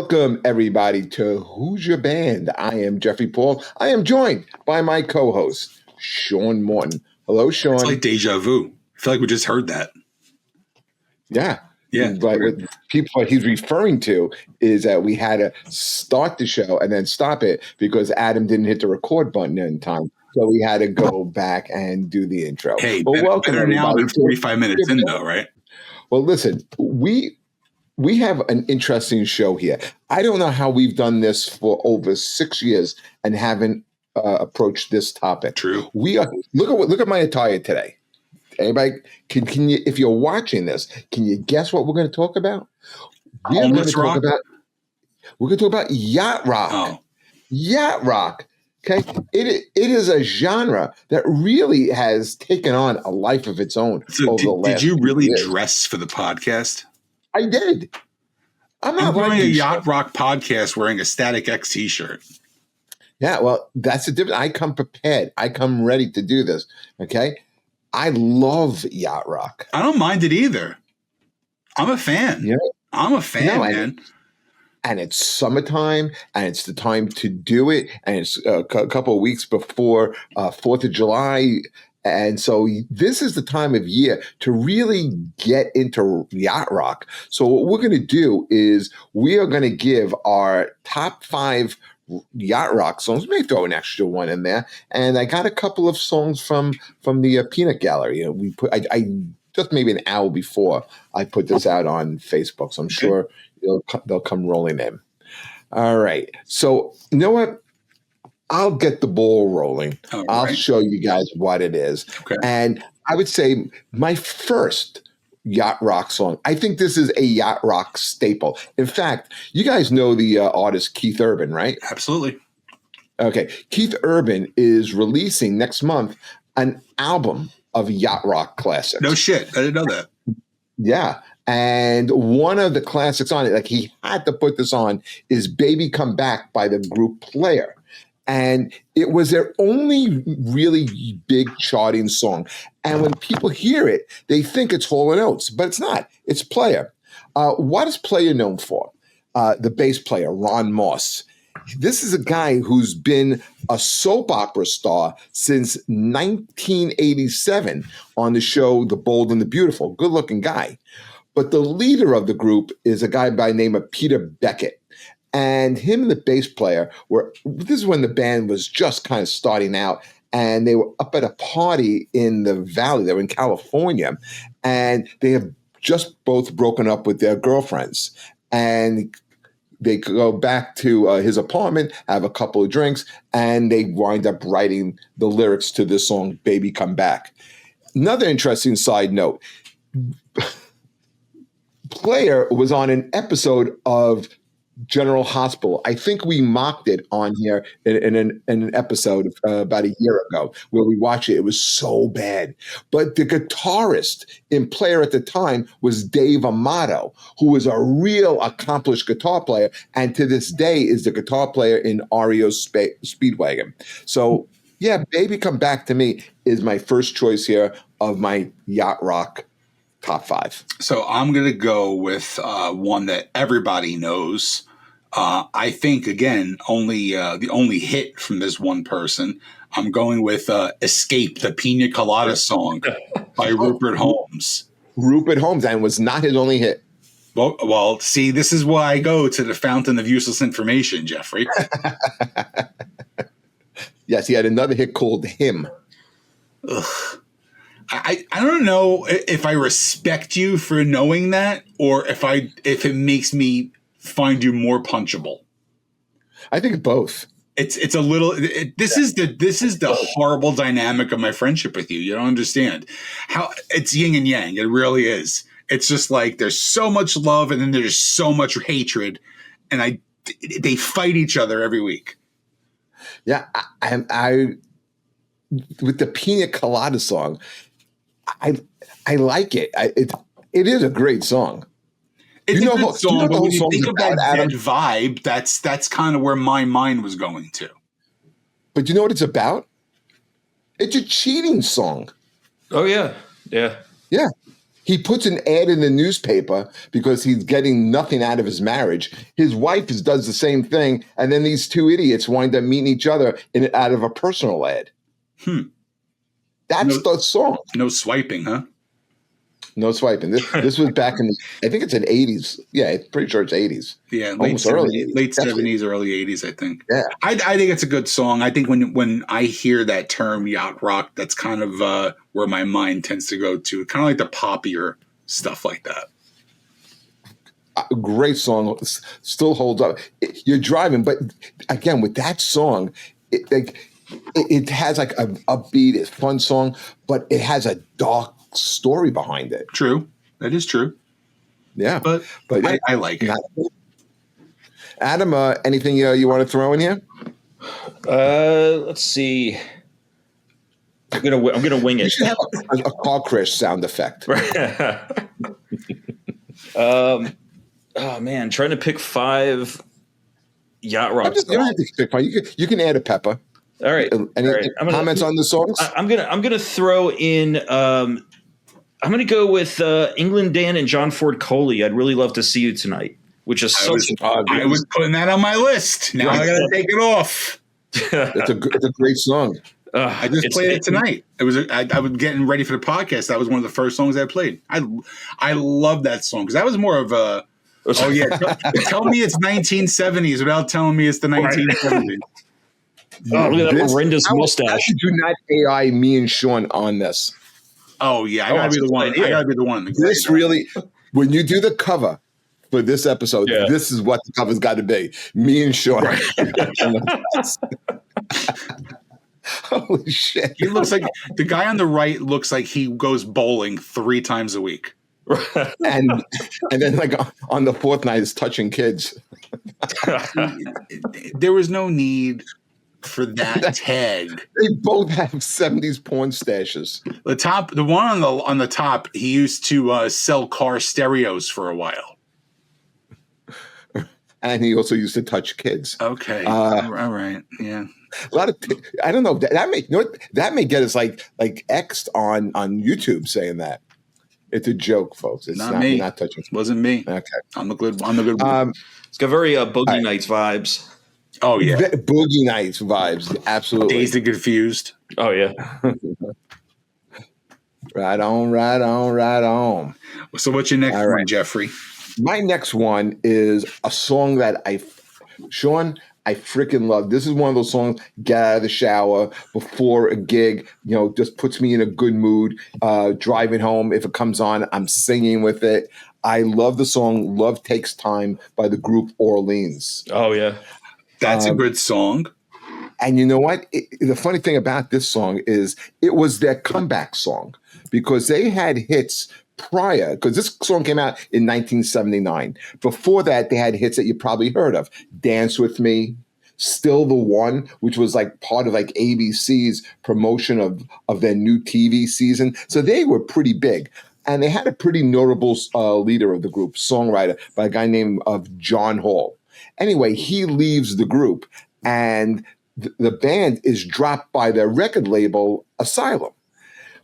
Welcome, everybody, to Who's Your Band? I am Jeffrey Paul. I am joined by my co-host, Sean Morton. Hello, Sean. It's like deja vu. I feel like we just heard that. Yeah. Yeah. But what he's referring to is that we had to start the show and then stop it because Adam didn't hit the record button in time. So we had to go back and do the intro. Hey, well, welcome, better now everybody. than 45 minutes in, though, right? Well, listen, we have an interesting show here. I don't know how we've done this for over 6 years and haven't approached this topic. True. We are look at my attire today. Anybody can you, if you're watching this, can you guess what we're going to talk about? We're going to talk about yacht rock. Oh. Yacht rock. Okay, it is a genre that really has taken on a life of its own. So did you really dress for the podcast? I did. I'm doing a Yacht Rock podcast wearing a Static X t-shirt. Yeah, well, that's the difference. I come prepared. I come ready to do this. Okay. I love Yacht Rock. I don't mind it either. I'm a fan. Yeah. I'm a fan, man. And it's summertime, and it's the time to do it. And it's a couple of weeks before 4th of July. And so this is the time of year to really get into yacht rock. So what we're going to do is we are going to give our top 5 yacht rock songs. We may throw an extra one in there. And I got a couple of songs from the Pina gallery. I just maybe an hour before I put this out on Facebook. So I'm sure they'll come rolling in. All right. So you know what? I'll get the ball rolling. Right. I'll show you guys what it is. Okay. And I would say my first yacht rock song, I think this is a yacht rock staple. In fact, you guys know the artist Keith Urban, right? Absolutely. Okay. Keith Urban is releasing next month an album of yacht rock classics. No shit. I didn't know that. Yeah. And one of the classics on it, like he had to put this on, is Baby Come Back by the group Player. And it was their only really big charting song. And when people hear it, they think it's Hall & Oates, but it's not. It's Player. What is Player known for? The bass player, Ron Moss. This is a guy who's been a soap opera star since 1987 on the show The Bold and the Beautiful. Good-looking guy. But the leader of the group is a guy by the name of Peter Beckett. And him and the bass player this is when the band was just kind of starting out, and they were up at a party in the Valley. They were in California, and they have just both broken up with their girlfriends. And they go back to his apartment, have a couple of drinks, and they wind up writing the lyrics to this song, Baby Come Back. Another interesting side note, Player was on an episode of General Hospital. I think we mocked it on here in an episode about a year ago where we watched it. It was so bad. But the guitarist in Player at the time was Dave Amato, who was a real accomplished guitar player, and to this day is the guitar player in REO's Speedwagon. So yeah, Baby Come Back to me is my first choice here of my yacht rock top 5. So I'm going to go with one that everybody knows. I think, again, the only hit from this one person. I'm going with Escape, the Piña Colada Song by Rupert Holmes. Rupert Holmes, and was not his only hit. Well, see, this is why I go to the fountain of useless information, Jeffrey. Yes, he had another hit called Him. Ugh. I don't know if I respect you for knowing that, or if it makes me find you more punchable. I think both. It's a little. This is the horrible dynamic of my friendship with you. You don't understand how it's yin and yang. It really is. It's just like there's so much love and then there's so much hatred, and they fight each other every week. Yeah, I with the Piña Colada Song. I like it. It is a great song. It's a good song, but when you think of that vibe, that's kind of where my mind was going to. But you know what it's about? It's a cheating song. Oh yeah, yeah, yeah. He puts an ad in the newspaper because he's getting nothing out of his marriage. His wife does the same thing, and then these two idiots wind up meeting each other out of a personal ad. That's the song. No swiping, huh? No swiping. This was back in I think it's in 80s. Yeah, I'm pretty sure it's 80s. Yeah, late 70s, early 80s, I think. Yeah. I think it's a good song. I think when I hear that term yacht rock, that's kind of where my mind tends to go to. Kind of like the poppier stuff like that. A great song, still holds up. You're driving, but again, with that song, it has like a upbeat, it's a fun song, but it has a dark story behind it. True. That is true. Yeah. But I like it. Adam, anything you want to throw in here? Let's see. I'm gonna wing it. You should have a car crash sound effect. Oh man, trying to pick 5 yacht rock. You don't have to pick 5. You can add a pepper. All right. Any comments on the songs? I'm gonna throw in. I'm gonna go with England Dan and John Ford Coley. I'd really love to see you tonight, which is I was putting that on my list. Now I gotta take it off. It's a great song. I just played it tonight. It was I was getting ready for the podcast. That was one of the first songs I played. I love that song because that was more of a. Oh yeah, tell me it's 1970s without telling me it's the 1970s. Oh, look at that horrendous mustache. How did you not AI me and Sean on this? Oh yeah, I gotta be the one. I gotta be the one. This really, when you do the cover for this episode, this is what the cover's got to be. Me and Sean. Holy shit! He looks like the guy on the right looks like he goes bowling 3 times a week. and then like on the 4th night is touching kids. There was no need for that tag. They both have 70s porn stashes. The one on the top, he used to sell car stereos for a while. And he also used to touch kids. Okay. All right. Yeah. A lot of I don't know that may get us like X'd on YouTube saying that. It's a joke, folks. It's not me. Not touching. It wasn't me. Okay. On the good one. It's got very Boogie Nights vibes. Oh yeah. Boogie Nights vibes. Absolutely. Dazed and Confused. Oh yeah. Right on. So what's your next one, Jeffrey? My next one is a song that Sean, I freaking love. This is one of those songs, get out of the shower before a gig, just puts me in a good mood. Driving home, if it comes on, I'm singing with it. I love the song Love Takes Time by the group Orleans. Oh, yeah. That's a good song. And you know what? The funny thing about this song is it was their comeback song because they had hits prior, because this song came out in 1979. Before that, they had hits that you probably heard of. Dance With Me, Still the One, which was like part of like ABC's promotion of their new TV season. So they were pretty big. And they had a pretty notable leader of the group, songwriter, by a guy named John Hall. Anyway, he leaves the group and the band is dropped by their record label, Asylum.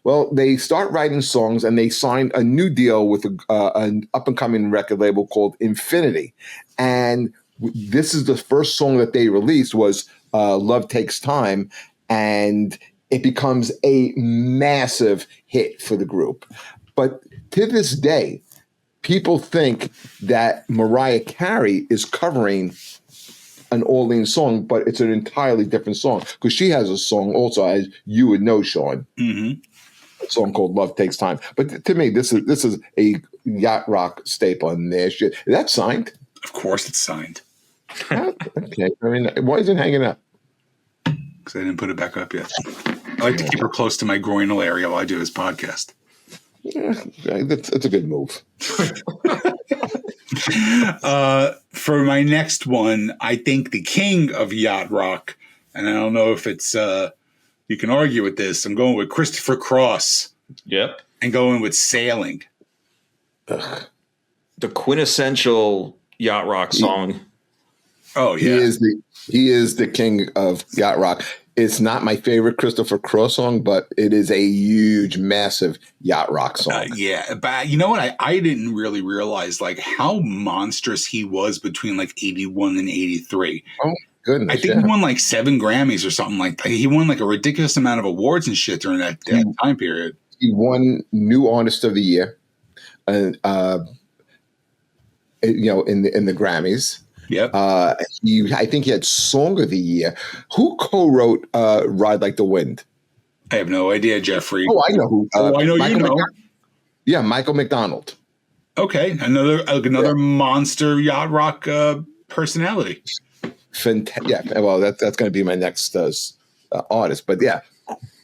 Well, they start writing songs and they signed a new deal with an up-and-coming record label called Infinity. And this is the first song that they released was Love Takes Time, and it becomes a massive hit for the group. But to this day, people think that Mariah Carey is covering an Orleans song, but it's an entirely different song because she has a song also, as you would know, Sean. Mm-hmm. A song called "Love Takes Time." But to me, this is a yacht rock staple, and their shit. Is that signed? Of course, it's signed. Okay. I mean, why is it hanging up? Because I didn't put it back up yet. I like to keep her close to my groinal area while I do this podcast. Yeah, that's a good move. For my next one, I think the king of yacht rock, and I don't know if it's you can argue with this. I'm going with Christopher Cross. Yep. And going with Sailing. Ugh. The quintessential yacht rock song. Oh yeah. He is the king of yacht rock. It's not my favorite Christopher Cross song, but it is a huge, massive Yacht Rock song. Yeah, but you know what? I didn't really realize like how monstrous he was between like 81 and 83. Oh, goodness. I think he won like 7 Grammys or something like that. He won like a ridiculous amount of awards and shit during that time period. He won New Artist of the Year, in the Grammys. Yep. I think he had Song of the Year. Who co-wrote "Ride Like the Wind"? I have no idea, Jeffrey. Oh, I know who. I know Michael you know. Yeah, Michael McDonald. Okay, another monster Yacht Rock personality. Yeah, well, that's going to be my next artist. But yeah,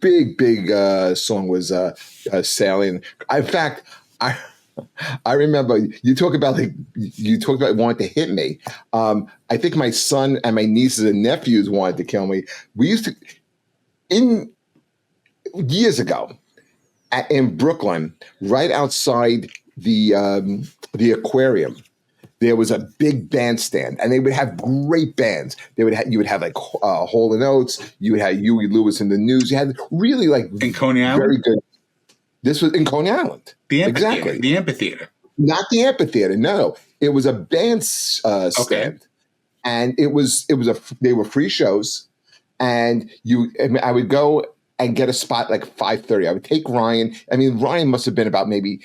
big song was "Sailing." In fact, I remember you talk about wanting to hit me. I think my son and my nieces and nephews wanted to kill me. We used to, years ago, in Brooklyn, right outside the aquarium, there was a big bandstand, and they would have great bands. You would have like Hall and Oates. You would have Huey Lewis and the News. You had really like in Coney Island. Very good. This was in Coney Island. The amphitheater. Exactly. The amphitheater. Not the amphitheater. No, it was a band stand, and they were free shows, and I would go and get a spot like 5:30. I would take Ryan. I mean, Ryan must have been about maybe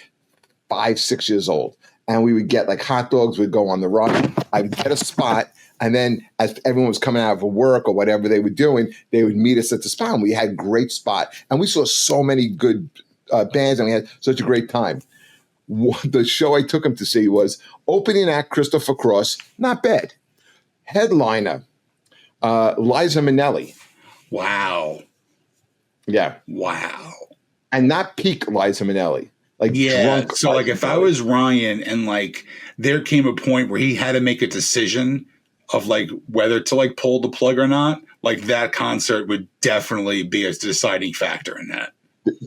5-6 years old, and we would get like hot dogs. We'd go on the run. I would get a spot. And then as everyone was coming out of work or whatever they were doing, they would meet us at the spot. And we had a great spot. And we saw so many good bands, and we had such a great time. The show I took him to see was opening act Christopher Cross, not bad. Headliner, Liza Minnelli. Wow. Yeah. Wow. And not peak Liza Minnelli. Like drunk. So like if I was Ryan and like there came a point where he had to make a decision of like whether to like pull the plug or not, like that concert would definitely be a deciding factor in that.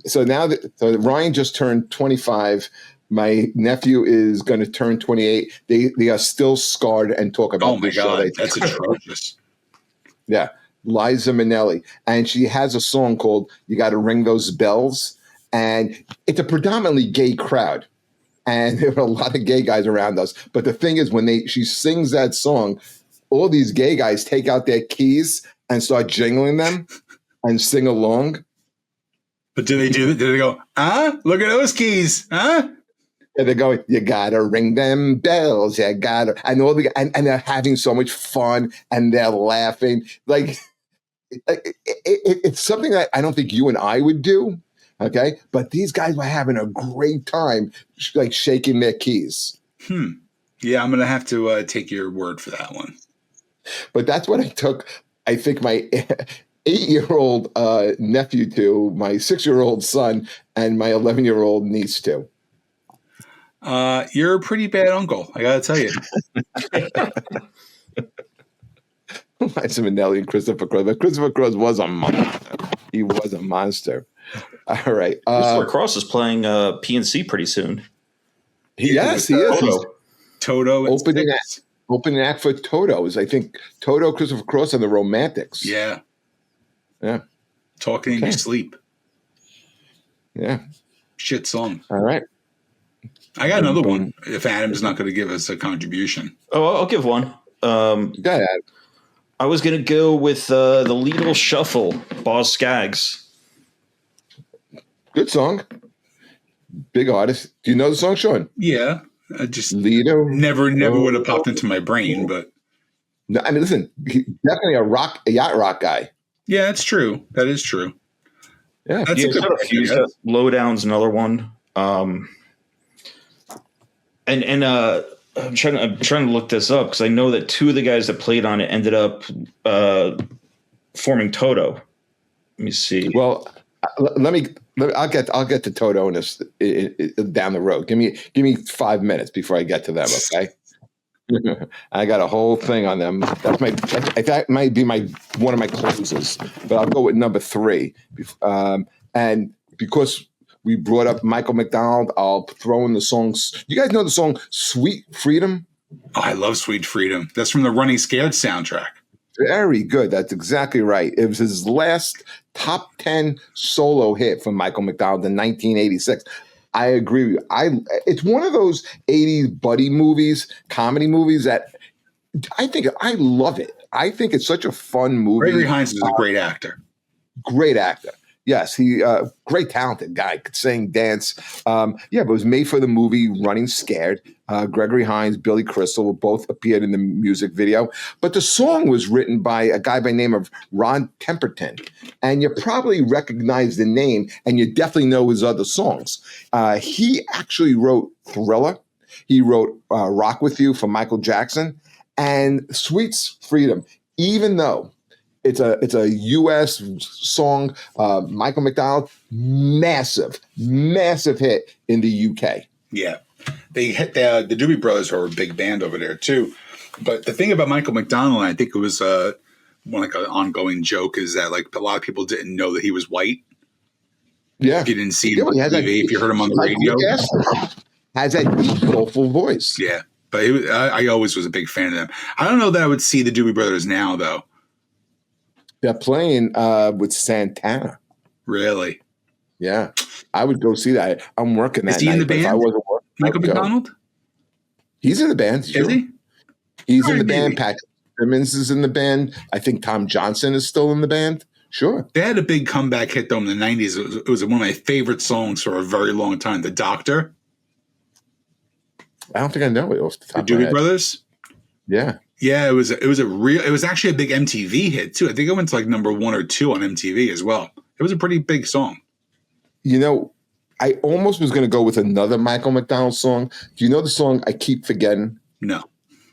So now so Ryan just turned 25. My nephew is going to turn 28. They are still scarred and talk about this show. That's atrocious. Yeah. Liza Minnelli. And she has a song called You Gotta Ring Those Bells. And it's a predominantly gay crowd. And there were a lot of gay guys around us. But the thing is, when she sings that song, all these gay guys take out their keys and start jingling them and sing along. But do they go, look at those keys, huh? And they're going, you gotta ring them bells, you gotta, and they're having so much fun and they're laughing. Like, it's something that I don't think you and I would do, okay? But these guys were having a great time, like shaking their keys. Yeah, I'm gonna have to take your word for that one. But that's what I took, I think, my 8-year-old nephew to, my 6-year-old son, and my 11-year-old niece to. You're a pretty bad uncle, I gotta tell you. Liza Minnelli and Christopher Cross. But Christopher Cross was a monster. He was a monster. All right. Christopher Cross is playing PNC pretty soon. Yes, he is. Toto. Opening act for Toto is, I think, Toto, Christopher Cross, and the Romantics. Yeah. Yeah. Talking in your sleep. Yeah. Shit song. All right. I got another one if Adam's not going to give us a contribution. Oh, I'll give one. Go ahead. I was going to go with the Lidl Shuffle, Boz Scaggs. Good song. Big artist. Do you know the song, Sean? Yeah. I just Lido. never would have popped into my brain, but. No, I mean, listen, definitely a yacht rock guy. Yeah, that's true. That is true. Yeah. That's a good one. Lowdown's another one. And I'm trying to look this up because I know that 2 of the guys that played on it ended up forming Toto. Let me see. Well, I'll get to Toto down the road. Give me 5 minutes before I get to them. Okay. I got a whole thing on them. That might be one of my closes, but I'll go with number 3. And because we brought up Michael McDonald, I'll throw in the songs. You guys know the song "Sweet Freedom"? Oh, I love "Sweet Freedom." That's from the Running Scared soundtrack. Very good. That's exactly right. It was his last top 10 solo hit from Michael McDonald in 1986. I agree with you. It's one of those 80s buddy movies, comedy movies that I love it. I think it's such a fun movie. Gregory Hines is a great actor. Great actor. Yes, he great talented guy, could sing, dance. But it was made for the movie Running Scared. Gregory Hines, Billy Crystal both appeared in the music video. But the song was written by a guy by the name of Ron Temperton. And you probably recognize the name, and you definitely know his other songs. He actually wrote Thriller. He wrote Rock With You for Michael Jackson and Sweet's Freedom, even though it's a U.S. song. Michael McDonald, massive hit in the U.K. Yeah, they hit the Doobie Brothers are a big band over there too. But the thing about Michael McDonald, and I think it was like an ongoing joke, is that like a lot of people didn't know that he was white. Yeah, if you didn't see him on TV, if you heard him on the radio, has that deep, soulful voice. Yeah, but I always was a big fan of them. I don't know that I would see the Doobie Brothers now though. They're playing with Santana. Really? Yeah. I would go see that. I'm working that Is he night. in the band? If I wasn't working, Michael McDonald? He's in the band. Sure. Is he? He's in the band. Patrick Simmons is in the band. I think Tom Johnson is still in the band. Sure. They had a big comeback hit though in the 90s. It was one of my favorite songs for a very long time. The Doctor. I don't think I know it off the top of The my Doobie head. Brothers? Yeah. Yeah, it was actually a big MTV hit too. I think it went to like number 1 or 2 on MTV as well. It was a pretty big song. You know, I almost was going to go with another Michael McDonald song. Do you know the song I Keep Forgetting? No,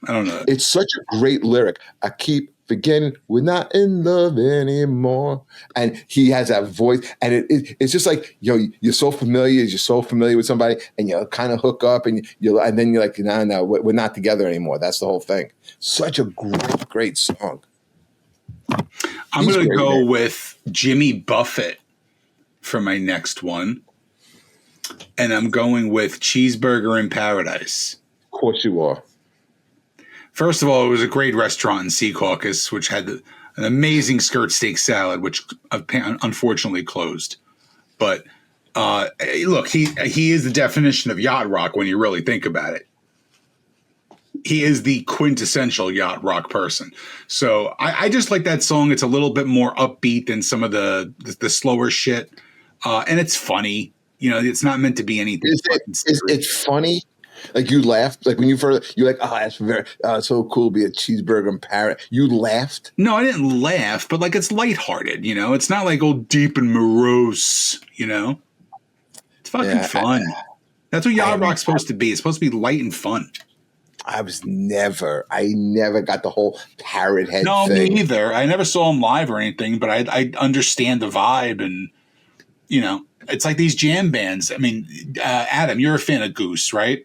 I don't know that. It's such a great lyric. I keep forgetting we're not in love anymore. And he has that voice. And it's just like, you're so familiar. You're so familiar with somebody and you kind of hook up and then you're like, no, we're not together anymore. That's the whole thing. Such a great song. I'm going to go with Jimmy Buffett for my next one. And I'm going with Cheeseburger in Paradise. Of course you are. First of all, it was a great restaurant in Secaucus, which had an amazing skirt steak salad, which unfortunately closed. But look, he is the definition of yacht rock when you really think about it. He is the quintessential yacht rock person. So I just like that song. It's a little bit more upbeat than some of the slower shit. And it's funny. It's not meant to be anything. It's funny. Like you laughed, like when you're like, oh, that's very so cool to be a cheeseburger in Paris. You laughed? No, I didn't laugh, but like it's lighthearted, It's not like old deep and morose, It's fucking fun. That's what yacht rock's supposed to be. It's supposed to be light and fun. I never got the whole parrot head thing. No, me neither. I never saw him live or anything, but I understand the vibe and, it's like these jam bands. I mean, Adam, you're a fan of Goose, right?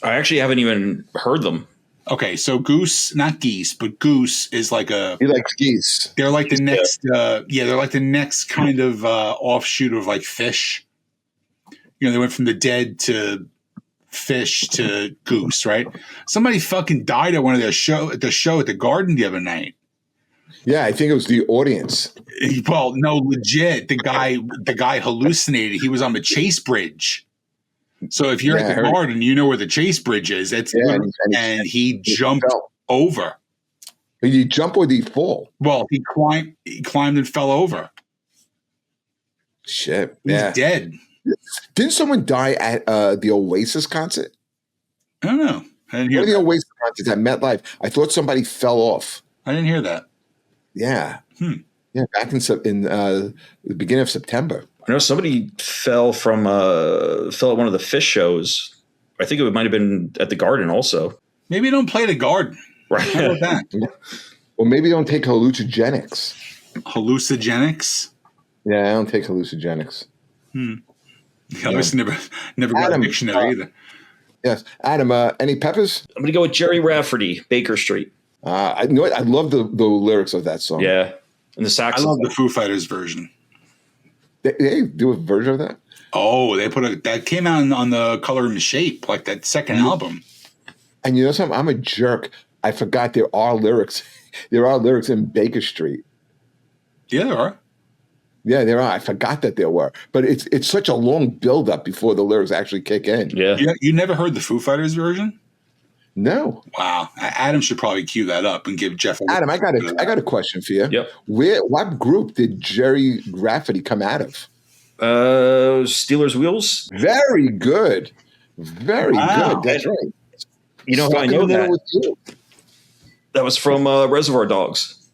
I actually haven't even heard them. Okay, so Goose, not Geese, but Goose is like he likes geese. They're like the next, they're like the next kind of offshoot of like Fish. They went from the Dead to Fish to Goose, right? Somebody fucking died at one of their show at the Garden the other night. Yeah, I think it was the audience. Well, no, legit. The guy hallucinated. He was on the Chase Bridge. So if you're at the Garden, you know where the Chase Bridge is. And he jumped over. Did he jump or did he fall? Well, he climbed and fell over. Shit. He's dead. Didn't someone die at the Oasis concert? I don't know. I didn't hear the Oasis concert at MetLife. I thought somebody fell off. I didn't hear that. Yeah. Yeah, back in the beginning of September. I know somebody fell at one of the Fish shows. I think it might have been at the Garden also. Maybe don't play the Garden. Right. How about that? Well, maybe don't take hallucinogenics. Hallucinogenics? Yeah, I don't take hallucinogenics. I was never got a dictionary either. Yes. Adam, any peppers? I'm going to go with Jerry Rafferty, Baker Street. I know. I love the lyrics of that song. Yeah. And the saxophone. I love the Foo Fighters version. They do a version of that? Oh, that came out on the Color and Shape, like that second album. And you know something? I'm a jerk. I forgot there are lyrics there are lyrics in Baker Street. Yeah, there are. Yeah, there are. I forgot that there were, but it's such a long build-up before the lyrics actually kick in. Yeah. You never heard the Foo Fighters version? No, Wow. Adam should probably cue that up and give Jeff. Adam, I got a question for you. Yep. What group did Jerry Rafferty come out of? Steelers Wheels. Very good, very good. That's right. You know how I Stuck in know the middle that? with you. That was from Reservoir Dogs.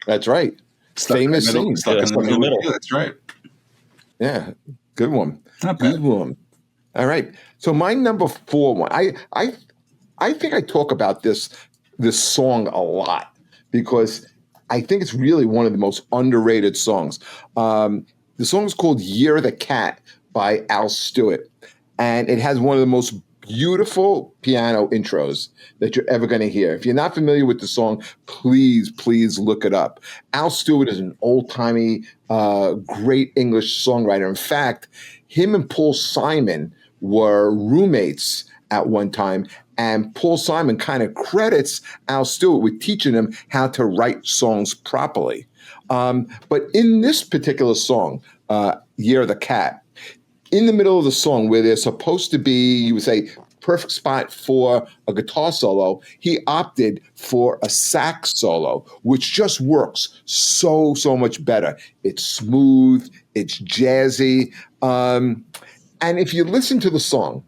That's right. Famous scene. Stuck in the middle. Yeah, that's right. Yeah, good one. Not bad. Good one. All right. So my number 4 one. I think I talk about this song a lot because I think it's really one of the most underrated songs. The song is called "Year of the Cat" by Al Stewart, and it has one of the most beautiful piano intros that you're ever going to hear. If you're not familiar with the song, please look it up. Al Stewart is an old-timey, great English songwriter. In fact, him and Paul Simon were roommates at one time, and Paul Simon kind of credits Al Stewart with teaching him how to write songs properly. But in this particular song, Year of the Cat, in the middle of the song where there's supposed to be, you would say, perfect spot for a guitar solo, he opted for a sax solo, which just works so much better. It's smooth, it's jazzy. And if you listen to the song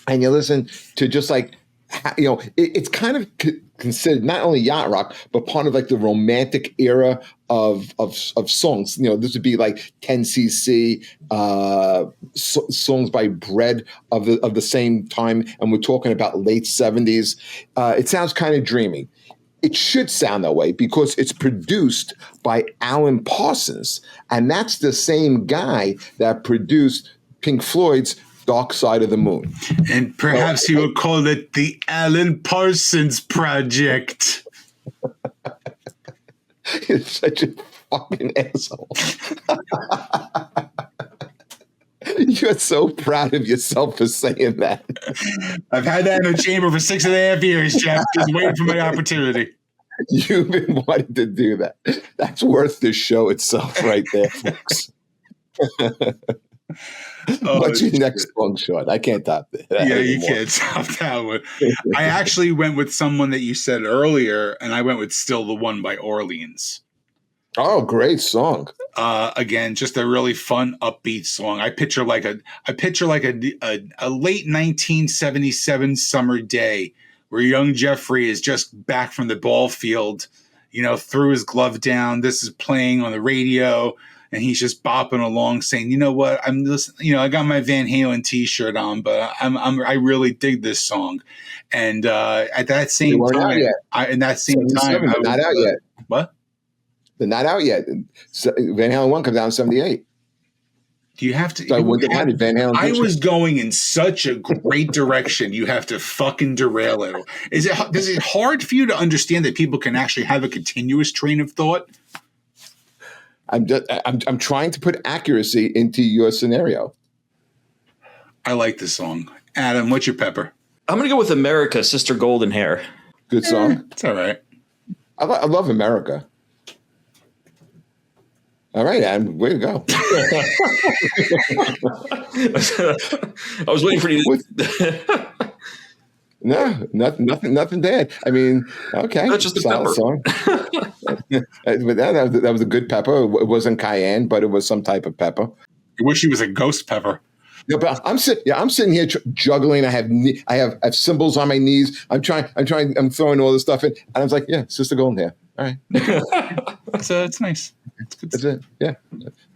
and you listen to just like, it's kind of considered not only yacht rock, but part of like the romantic era of songs. This would be like 10cc songs by Bread of the same time, and we're talking about late 70s. It sounds kind of dreamy. It should sound that way because it's produced by Alan Parsons, and that's the same guy that produced Pink Floyd's Dark Side of the Moon. And perhaps you would call it the Alan Parsons Project. You're such a fucking asshole. You're so proud of yourself for saying that. I've had that in the chamber for 6.5 years, Jeff. Just waiting for my opportunity. You've been wanting to do that. That's worth the show itself right there, folks. What's your next song, Sean? I can't top that. Yeah, you can't top that one. I actually went with someone that you said earlier, and I went with "Still the One" by Orleans. Oh, great song! Again, just a really fun, upbeat song. I picture like a late 1977 summer day where young Jeffrey is just back from the ball field. Threw his glove down. This is playing on the radio. And he's just bopping along, saying, "You know what? I'm listening. I got my Van Halen T-shirt on, but I really dig this song." And at that same time, they're not out yet. What? They're not out yet. Van Halen 1 comes out in 78. Do you have to? So Van Halen. I was going in such a great direction. You have to fucking derail it. Is it hard for you to understand that people can actually have a continuous train of thought? I'm trying to put accuracy into your scenario. I like this song. Adam, what's your pepper? I'm going to go with America, Sister Golden Hair. Good song. It's all right. I love America. All right, Adam, way to go. I was waiting for you to... No, nothing bad. I mean, okay. That's just a pepper. Song. But that was a good pepper. It wasn't cayenne, but it was some type of pepper. I wish he was a ghost pepper. Yeah, but I'm sitting here juggling. I have cymbals on my knees. I'm throwing all this stuff in, and I was like, yeah, Sister Golden Hair. All right. It's nice. It's good. That's it. Yeah,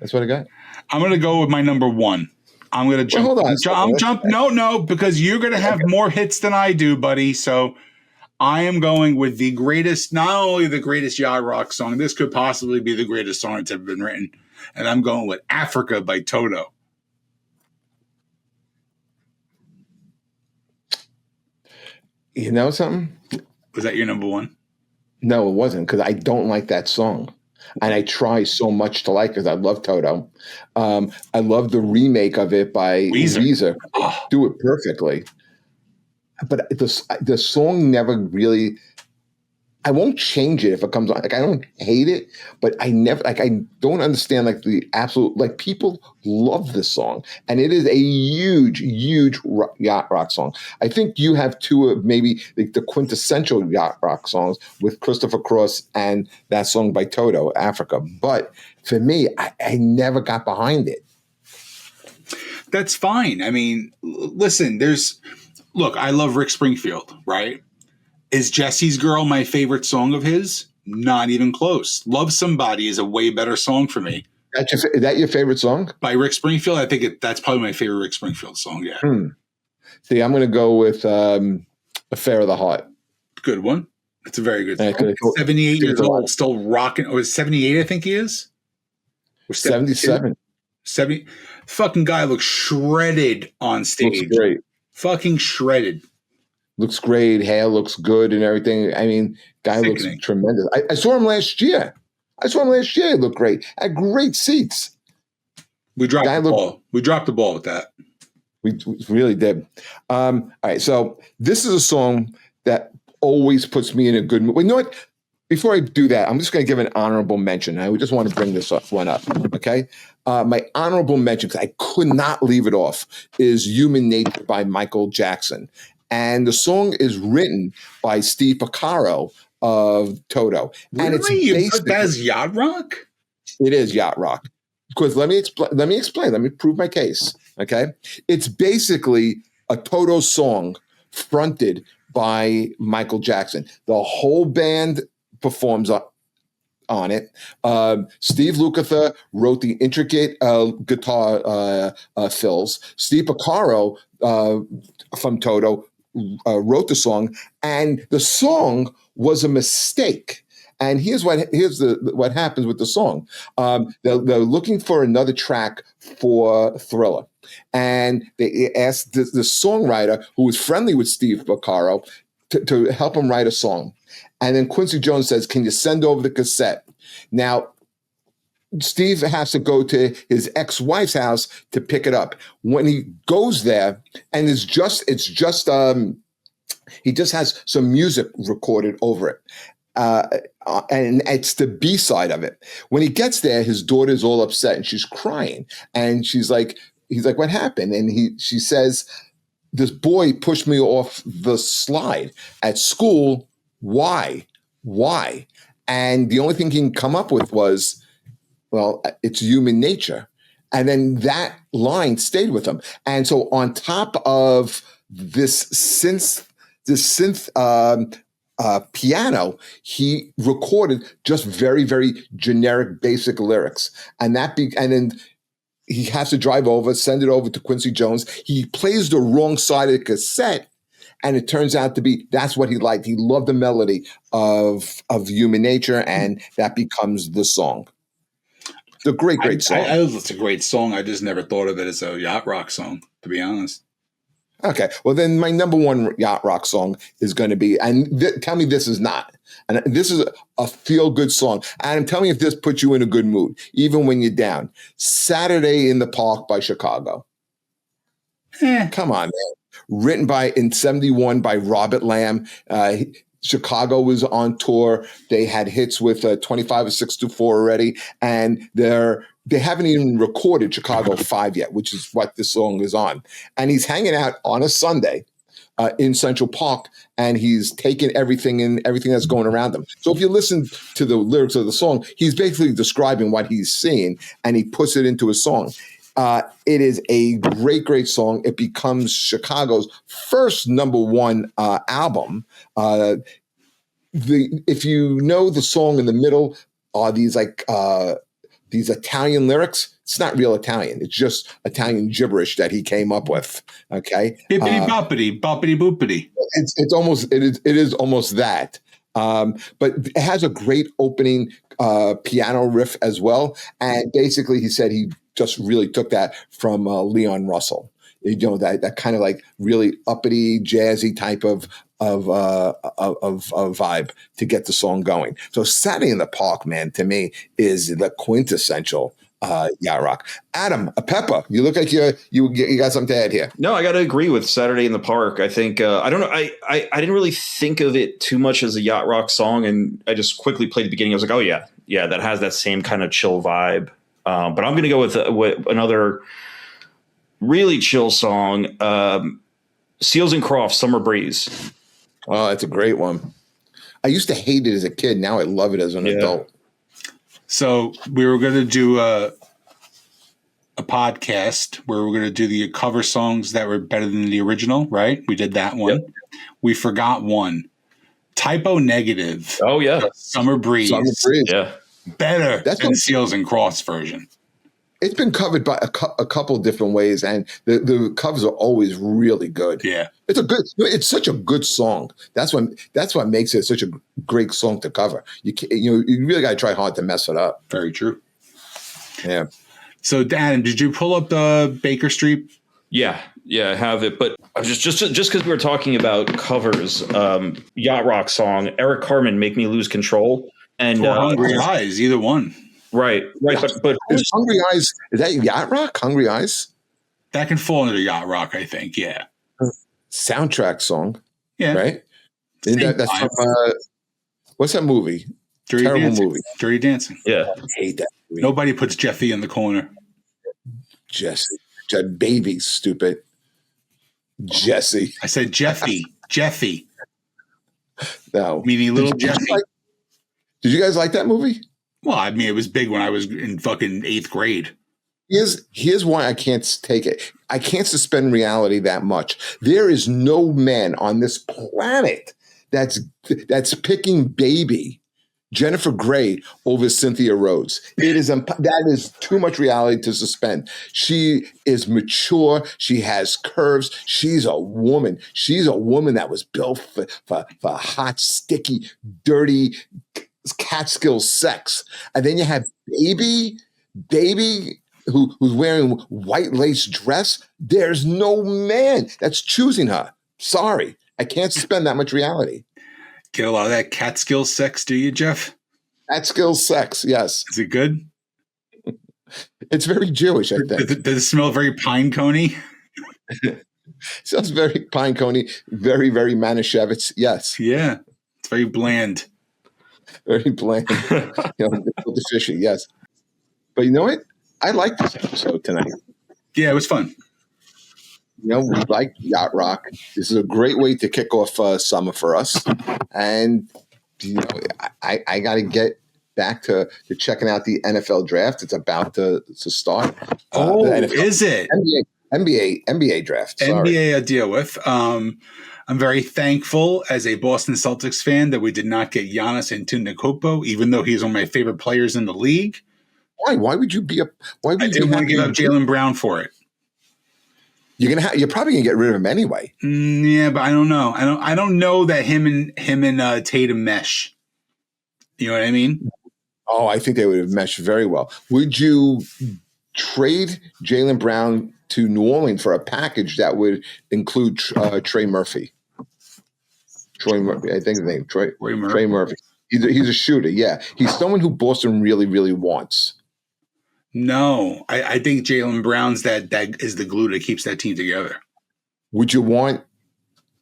that's what I got. I'm gonna go with my number 1. I'm going to jump. Well, hold on. Jump. No, because you're going to have more hits than I do, buddy. So I am going with the greatest, not only the greatest yacht rock song, this could possibly be the greatest song that's ever been written. And I'm going with Africa by Toto. You know something? Was that your number 1? No, it wasn't, because I don't like that song. And I try so much to like, because I love Toto. I love the remake of it by Weezer. Oh. Do it perfectly. But the song never really I won't change it if it comes on. Like I don't hate it, but I never like I don't understand like the absolute like people love this song, and it is a huge yacht rock song. I think you have two of maybe like the quintessential yacht rock songs with Christopher Cross and that song by Toto, Africa. But for me, I never got behind it. That's fine. I mean, listen, look, I love Rick Springfield, right? Is Jesse's Girl my favorite song of his? Not even close. Love Somebody is a way better song for me. Is that your favorite song? By Rick Springfield, I think that's probably my favorite Rick Springfield song, yeah. See, I'm going to go with Affair of the Heart. Good one. It's a very good song. 78 years old, still rocking. Oh, is 78, I think he is? Or 77. 70. Fucking guy looks shredded on stage. Looks great. Fucking shredded. Looks great. Hair looks good and everything. I mean, guy looks tremendous. I saw him last year. He looked great. Had great seats. We dropped the ball. We dropped the ball with that. We really did. All right. So this is a song that always puts me in a good mood. Well, you know what? Before I do that, I'm just going to give an honorable mention. I just want to bring this one up. Okay. My honorable mention, because I could not leave it off, is Human Nature by Michael Jackson. And the song is written by Steve Porcaro of Toto. Really? And it's you put that as Yacht Rock? It is Yacht Rock. Because let me explain. Let me prove my case. Okay. It's basically a Toto song fronted by Michael Jackson. The whole band performs on it. Steve Lukather wrote the intricate guitar fills. Steve Porcaro from Toto wrote the song, and the song was a mistake. And here's what happens with the song. They're looking for another track for Thriller, and they asked the songwriter, who was friendly with Steve Porcaro, to help him write a song. And then Quincy Jones says, "Can you send over the cassette?" Now, Steve has to go to his ex-wife's house to pick it up. When he goes there, and he just has some music recorded over it. And it's the B-side of it. When he gets there, his daughter's all upset and she's crying. And he's like, "What happened?" And she says, "This boy pushed me off the slide at school. Why? And the only thing he can come up with was, well, it's human nature." And then that line stayed with him. And so on top of this synth piano, he recorded just very, very generic, basic lyrics. And then he has to drive over, send it over to Quincy Jones. He plays the wrong side of the cassette, and it turns out to be that's what he liked. He loved the melody of Human Nature, and that becomes the song. It's a great song. It's a great song. I just never thought of it as a Yacht Rock song, to be honest. Okay, well then my number one Yacht Rock song is going to be, and tell me this is not, and this is a feel-good song. Adam, tell me if this puts you in a good mood, even when you're down. Saturday in the Park by Chicago. Come on, man. Written in 71 by Robert Lamb. Chicago was on tour. They had hits with 25 or 624 already, and they haven't even recorded Chicago 5 yet, which is what this song is on. And he's hanging out on a Sunday in Central Park, and he's taking everything that's going around him. So if you listen to the lyrics of the song, he's basically describing what he's seeing, and he puts it into a song. It is a great song. It becomes Chicago's first number one album. If you know the song in the middle are these Italian lyrics. It's not real Italian. It's just Italian gibberish that he came up with. Okay, bippity boppity boppity boopity. It is almost that. But it has a great opening piano riff as well. And basically, he said he just really took that from Leon Russell. You know, that kind of like really uppity, jazzy type of vibe to get the song going. So Saturday in the Park, man, to me is the quintessential Yacht Rock. Adam, Peppa, you look like you got something to add here. No, I got to agree with Saturday in the Park. I think I don't know. I didn't really think of it too much as a Yacht Rock song, and I just quickly played the beginning. I was like, oh yeah, that has that same kind of chill vibe. But I'm going to go with another really chill song, Seals and Crofts, Summer Breeze. Oh, that's a great one. I used to hate it as a kid. Now I love it as an adult. So we were going to do a podcast where we're going to do the cover songs that were better than the original, right? We did that one. Yep. We forgot one. Typo Negative. Oh, yeah. Summer Breeze. Yeah. Better than Seals and Crofts version. It's been covered by a couple different ways, and the covers are always really good. Yeah. It's such a good song. That's what makes it such a great song to cover. You really got to try hard to mess it up. Very true. Yeah. So, Dan, did you pull up the Baker Street? Yeah, I have it. But I was just because we were talking about covers, Yacht Rock song, Eric Carmen, "Make Me Lose Control," and Hungry Eyes, either one. Right. But is Hungry Eyes, is that Yacht Rock? Hungry Eyes? That can fall under Yacht Rock, I think. Yeah. Soundtrack song. Yeah. Right? That's from what's that movie? Terrible Dancing. movie. Dirty Dancing. Yeah. I hate that movie. Nobody puts Jeffy in the corner. Jesse. That baby, stupid. Jesse. I said Jeffy. Jeffy. No. Meaning little Jeffy. Did you guys like that movie? Well, I mean, it was big when I was in fucking 8th grade. Here's why I can't take it. I can't suspend reality that much. There is no man on this planet that's picking baby Jennifer Grey over Cynthia Rhodes. That is too much reality to suspend. She is mature. She has curves. She's a woman. She's a woman that was built for hot, sticky, dirty Catskill sex. And then you have baby who's wearing white lace dress. There's no man that's choosing her. Sorry, I can't suspend that much reality. Get a lot of that Catskill sex, do you, Jeff? Catskill sex, yes. Is it good? It's very Jewish, I think. Does it smell very pine coney? Smells very pine coney, very, very Manischewitz, yes. Yeah, it's very bland. Very bland. The fishy, yes. But you know what? I like this episode tonight. Yeah, it was fun. We like Yacht Rock. This is a great way to kick off summer for us. And, I got to get back to checking out the NFL draft. It's about to start. Is it? NBA draft. Sorry. NBA I deal with. I'm very thankful as a Boston Celtics fan that we did not get Giannis Antetokounmpo, even though he's one of my favorite players in the league. Why? Why would you be I didn't want to give up Jaylen Brown for it. You're probably gonna get rid of him anyway. Yeah, but I don't know. I don't know that him and Tatum mesh. You know what I mean? Oh, I think they would have meshed very well. Would you trade Jaylen Brown to New Orleans for a package that would include Trey Murphy? Troy Murphy, I think his name Trey Murphy. He's a shooter. Yeah, he's someone who Boston really, really wants. No, I think Jaylen Brown's that is the glue that keeps that team together. Would you want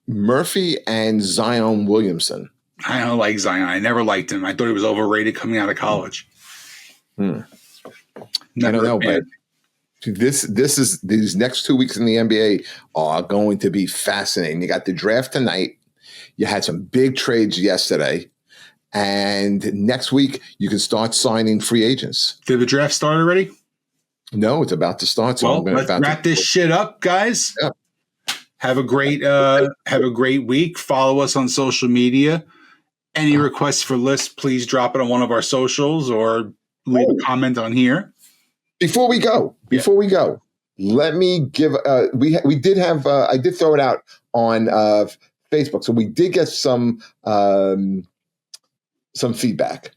Murphy and Zion Williamson? I don't like Zion. I never liked him. I thought he was overrated coming out of college. I don't know, but these next 2 weeks in the NBA are going to be fascinating. You got the draft tonight. You had some big trades yesterday. And next week, you can start signing free agents. Did the draft start already? No, it's about to start. So let's wrap this shit up, guys. Yeah. Have a great week. Follow us on social media. Any requests for lists, please drop it on one of our socials or leave a comment on here. Before we go, let me give. We did have. I did throw it out on Facebook, so we did get some feedback.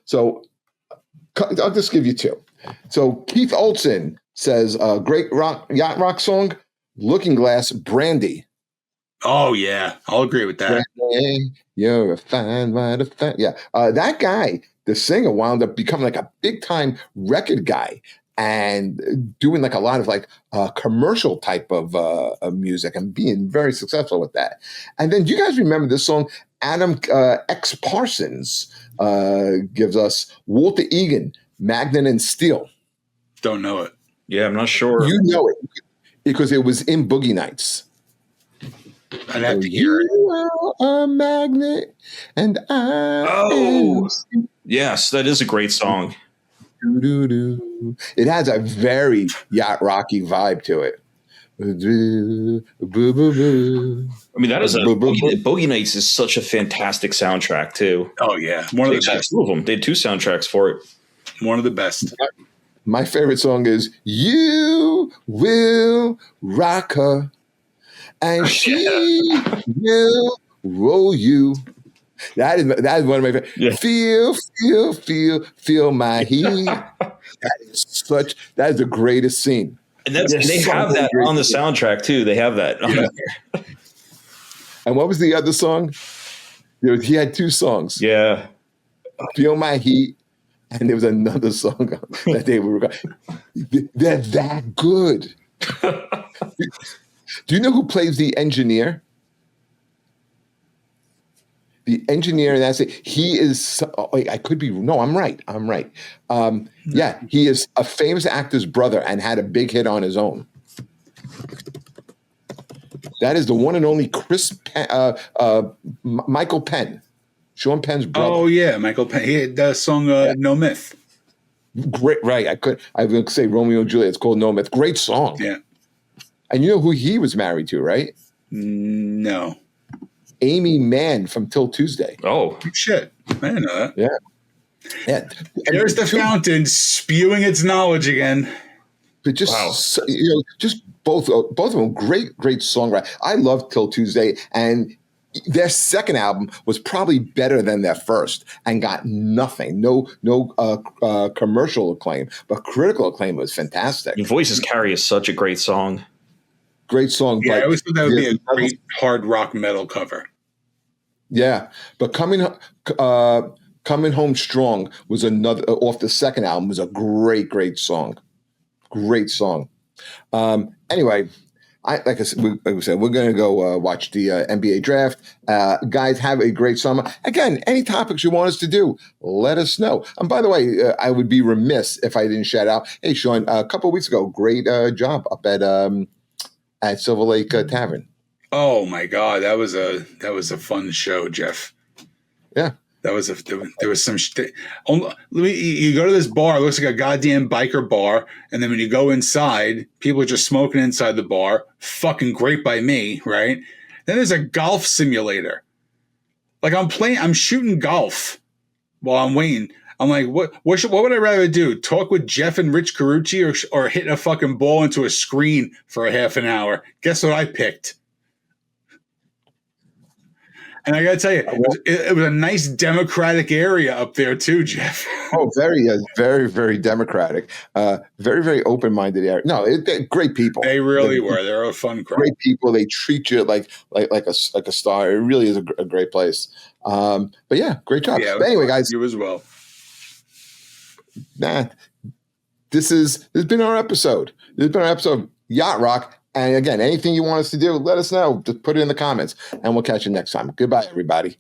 So I'll just give you two. So Keith Olson says, "Great Yacht Rock song, Looking Glass, Brandy." Oh yeah, I'll agree with that. Hey, you're a fine, writer, fine. Yeah, that guy, the singer, wound up becoming like a big time record guy and doing like a lot of like commercial type of music and being very successful with that. And then, do you guys remember this song? Adam X Parsons gives us Walter Egan, Magnet and Steel. Don't know it. Yeah, I'm not sure. You know it because it was in Boogie Nights. I'd have to hear it. You are a magnet, and I am. Yes, that is a great song. Doo-doo-doo. It has a very Yacht Rocky vibe to it. I mean, that is Boogie Nights is such a fantastic soundtrack too. Oh yeah, one of the best. Two of them. They had two soundtracks for it. One of the best. My favorite song is "You Will Rock Her, and she will roll you." That is one of my favorite. Yeah. Feel my heat. That is the greatest scene. And they have that on the soundtrack too. They have that. Yeah. And what was the other song? He had two songs. Yeah. Feel My Heat, and there was another song that they were. They're that good. Do you know who plays the engineer? The engineer, and that's it. He is. I could be. No, I'm right. Yeah, he is a famous actor's brother and had a big hit on his own. That is the one and only Michael Penn, Sean Penn's brother. Oh yeah, Michael Penn. He had the song "No Myth." Great, right? I was going to say Romeo and Juliet. It's called "No Myth." Great song. Yeah. And you know who he was married to, right? No. Amy Mann from Till Tuesday. Oh shit! I didn't know that. Yeah. There's the fountain spewing its knowledge again. But just just both of them great songwriters. I love Till Tuesday, and their second album was probably better than their first, and got nothing. No commercial acclaim, but critical acclaim was fantastic. Your Voices Carry is such a great song. Great song. Yeah, but I always thought that would be a great hard rock metal cover. Yeah, but Coming Home Strong was another off the second album. Was a great song. Great song. Anyway, like I said, we're going to go watch the NBA draft. Guys, have a great summer. Again, any topics you want us to do, let us know. And by the way, I would be remiss if I didn't shout out. Hey, Sean, a couple of weeks ago, great job up at Silver Lake Tavern. Oh my God, that was a fun show, Jeff. Yeah. There was some you go to this bar, it looks like a goddamn biker bar, and then when you go inside, people are just smoking inside the bar. Fucking great by me, right? Then there's a golf simulator. Like I'm shooting golf while I'm waiting. I'm like, what would I rather do? Talk with Jeff and Rich Carucci or hit a fucking ball into a screen for a half an hour? Guess what I picked? And I got to tell you, it was a nice democratic area up there too, Jeff. Oh, very, very democratic. Very, very open-minded area. No, they're great people. They really were. They're a fun crowd. Great people. They treat you like a star. It really is a great place. But yeah, great job. Yeah, but anyway, guys, you as well. This has been our episode. This has been our episode of Yacht Rock. And again, anything you want us to do, let us know. Just put it in the comments, and we'll catch you next time. Goodbye, everybody.